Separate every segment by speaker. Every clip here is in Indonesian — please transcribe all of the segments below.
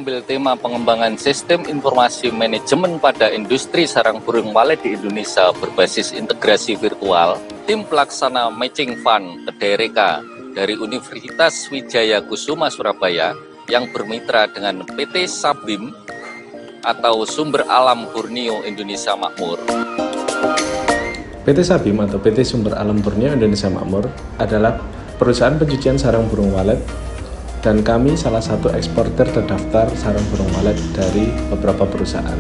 Speaker 1: mengambil tema pengembangan sistem informasi manajemen pada industri sarang burung walet di Indonesia berbasis integrasi virtual, tim pelaksana Matching Fund TDRK dari Universitas Wijaya Kusuma Surabaya yang bermitra dengan PT Sabim atau Sumber Alam Borneo Indonesia Makmur.
Speaker 2: PT Sabim atau PT Sumber Alam Borneo Indonesia Makmur adalah perusahaan pencucian sarang burung walet, dan kami salah satu eksportir terdaftar sarang burung walet dari beberapa perusahaan.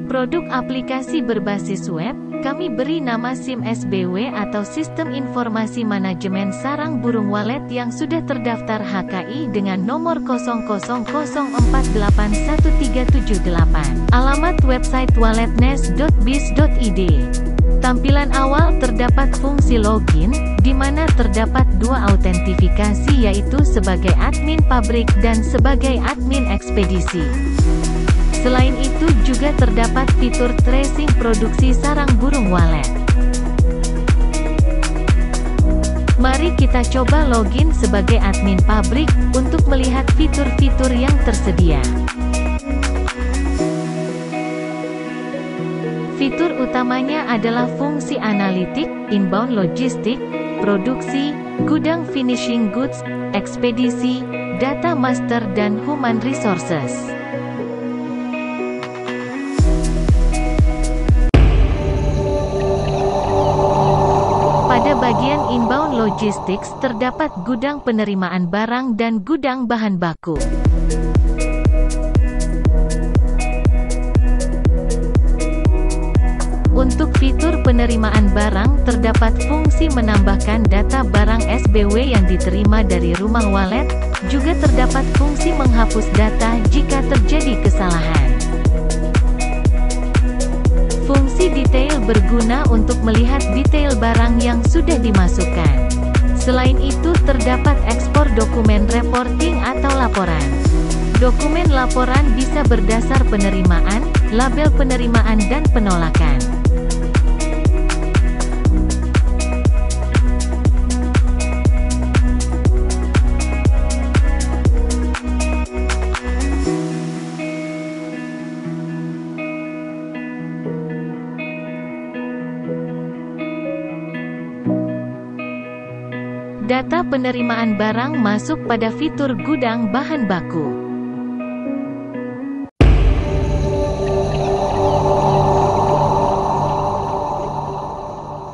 Speaker 3: Produk aplikasi berbasis web, kami beri nama SIM SBW atau Sistem Informasi Manajemen Sarang Burung Walet yang sudah terdaftar HKI dengan nomor 0004881378. Alamat website waletnest.biz.id. Tampilan awal terdapat fungsi login, di mana terdapat dua autentifikasi yaitu sebagai admin pabrik dan sebagai admin ekspedisi. Selain itu juga terdapat fitur tracing produksi sarang burung walet. Mari kita coba login sebagai admin pabrik untuk melihat fitur-fitur yang tersedia. Fitur utamanya adalah fungsi analitik, inbound logistik, produksi, gudang finishing goods, ekspedisi, data master dan human resources. Pada bagian inbound logistics terdapat gudang penerimaan barang dan gudang bahan baku. Untuk fitur penerimaan barang terdapat fungsi menambahkan data barang SBW yang diterima dari rumah walet, juga terdapat fungsi menghapus data jika terjadi kesalahan. Fungsi detail berguna untuk melihat detail barang yang sudah dimasukkan. Selain itu terdapat ekspor dokumen reporting atau laporan. Dokumen laporan bisa berdasar penerimaan, label penerimaan dan penolakan. Data penerimaan barang masuk pada fitur gudang bahan baku.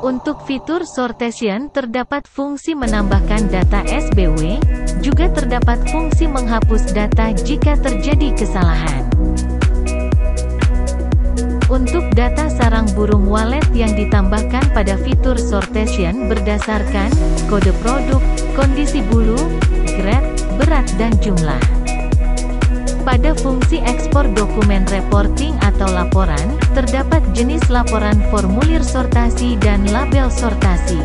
Speaker 3: Untuk fitur sortation terdapat fungsi menambahkan data SBW, juga terdapat fungsi menghapus data jika terjadi kesalahan. Untuk data sarang burung walet yang ditambahkan pada fitur sortation berdasarkan kode produk, kondisi bulu, grade, berat dan jumlah. Pada fungsi ekspor dokumen reporting atau laporan, terdapat jenis laporan formulir sortasi dan label sortasi.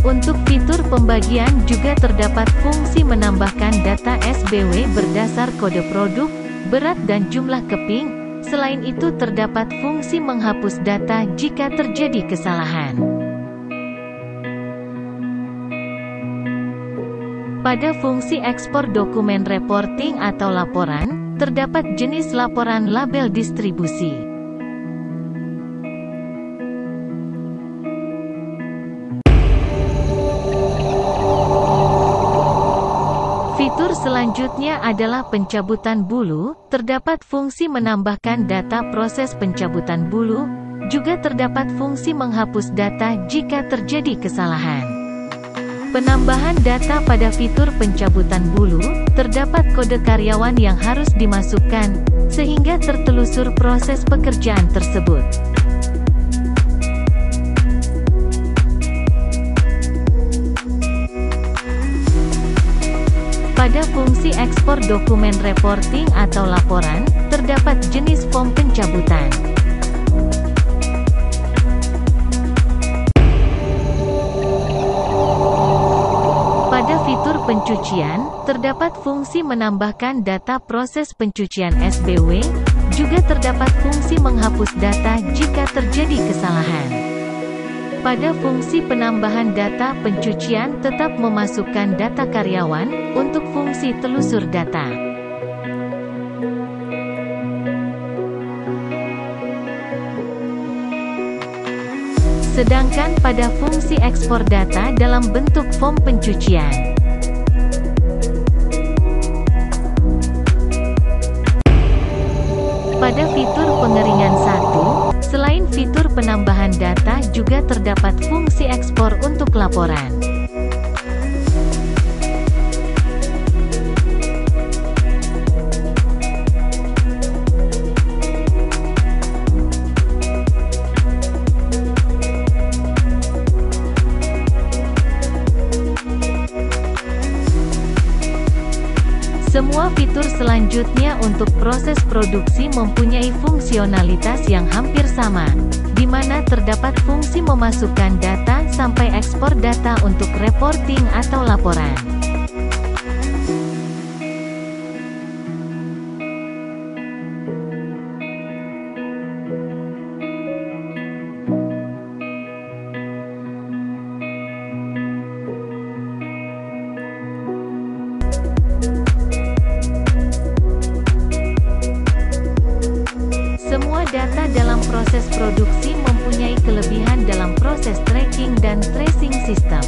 Speaker 3: Untuk fitur pembagian juga terdapat fungsi menambahkan data SBW berdasar kode produk, berat dan jumlah keping. Selain itu terdapat fungsi menghapus data jika terjadi kesalahan. Pada fungsi ekspor dokumen reporting atau laporan, terdapat jenis laporan label distribusi. Fitur selanjutnya adalah pencabutan bulu, terdapat fungsi menambahkan data proses pencabutan bulu, juga terdapat fungsi menghapus data jika terjadi kesalahan. Penambahan data pada fitur pencabutan bulu, terdapat kode karyawan yang harus dimasukkan, sehingga tertelusur proses pekerjaan tersebut. Pada fungsi ekspor dokumen reporting atau laporan, terdapat jenis form pencabutan. Pada fitur pencucian pencucian, terdapat fungsi menambahkan data proses pencucian SBW, juga terdapat fungsi menghapus data jika terjadi kesalahan. Pada fungsi penambahan data pencucian tetap memasukkan data karyawan, untuk fungsi telusur data. Sedangkan pada fungsi ekspor data dalam bentuk form pencucian. Pada fitur pengeringan 1, selain fitur penambahan data juga terdapat fungsi ekspor untuk laporan. Semua fitur selanjutnya untuk proses produksi mempunyai fungsionalitas yang hampir sama, di mana terdapat fungsi memasukkan data sampai ekspor data untuk reporting atau laporan. Semua data dalam proses produksi mempunyai kelebihan dalam proses tracking dan tracing sistem.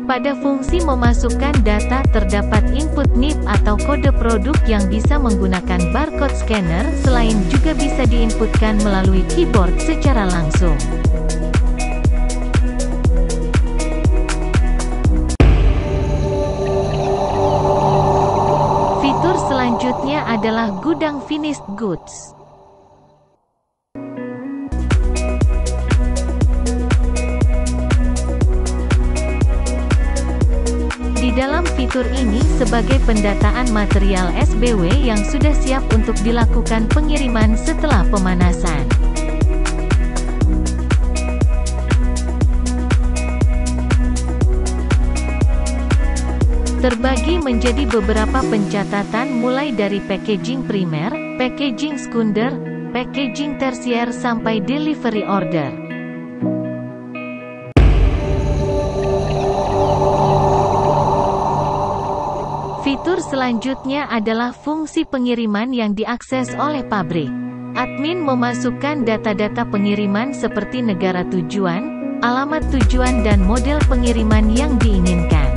Speaker 3: Pada fungsi memasukkan data terdapat input NIP atau kode produk yang bisa menggunakan barcode scanner, selain juga bisa diinputkan melalui keyboard secara langsung. Fitur selanjutnya adalah gudang finished goods. Di dalam fitur ini sebagai pendataan material SBW yang sudah siap untuk dilakukan pengiriman setelah pemanasan. Terbagi menjadi beberapa pencatatan mulai dari packaging primer, packaging sekunder, packaging tersier sampai delivery order. Fitur selanjutnya adalah fungsi pengiriman yang diakses oleh pabrik. Admin memasukkan data-data pengiriman seperti negara tujuan, alamat tujuan dan model pengiriman yang diinginkan.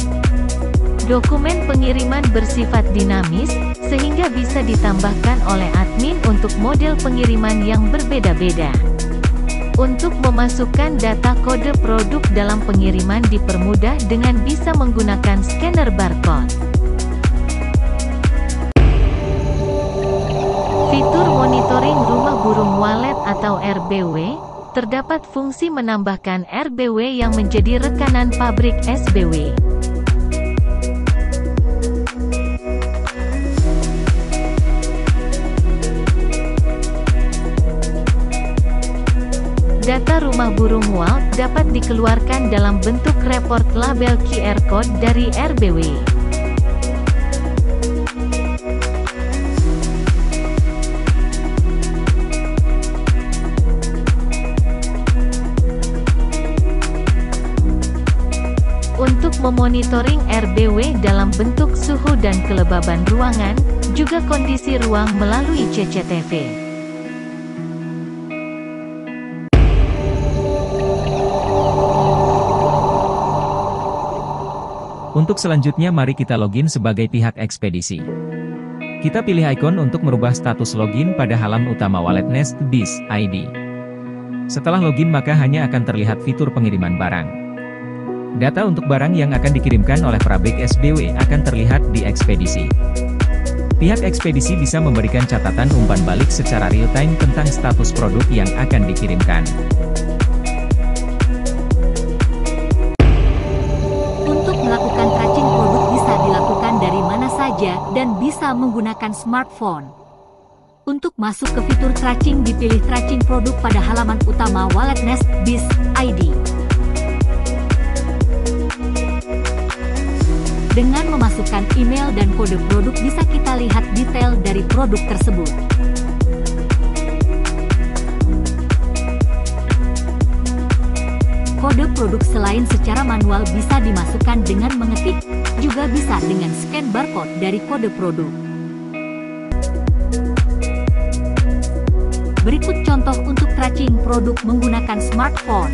Speaker 3: Dokumen pengiriman bersifat dinamis, sehingga bisa ditambahkan oleh admin untuk model pengiriman yang berbeda-beda. Untuk memasukkan data kode produk dalam pengiriman dipermudah dengan bisa menggunakan scanner barcode. Fitur monitoring rumah burung walet atau RBW, terdapat fungsi menambahkan RBW yang menjadi rekanan pabrik SBW. Data rumah burung walet dapat dikeluarkan dalam bentuk report label QR code dari RBW. Untuk memonitoring RBW dalam bentuk suhu dan kelembaban ruangan, juga kondisi ruang melalui CCTV.
Speaker 4: Untuk selanjutnya mari kita login sebagai pihak ekspedisi. Kita pilih ikon untuk merubah status login pada halaman utama wallet Nest Biz ID. Setelah login maka hanya akan terlihat fitur pengiriman barang. Data untuk barang yang akan dikirimkan oleh pabrik SBW akan terlihat di ekspedisi. Pihak ekspedisi bisa memberikan catatan umpan balik secara real-time tentang status produk yang akan dikirimkan.
Speaker 5: Untuk melakukan tracking produk bisa dilakukan dari mana saja dan bisa menggunakan smartphone. Untuk masuk ke fitur tracking, dipilih tracking produk pada halaman utama wallet Nest Biz ID. Dengan memasukkan email dan kode produk bisa kita lihat detail dari produk tersebut. Kode produk selain secara manual bisa dimasukkan dengan mengetik, juga bisa dengan scan barcode dari kode produk. Berikut contoh untuk tracking produk menggunakan smartphone.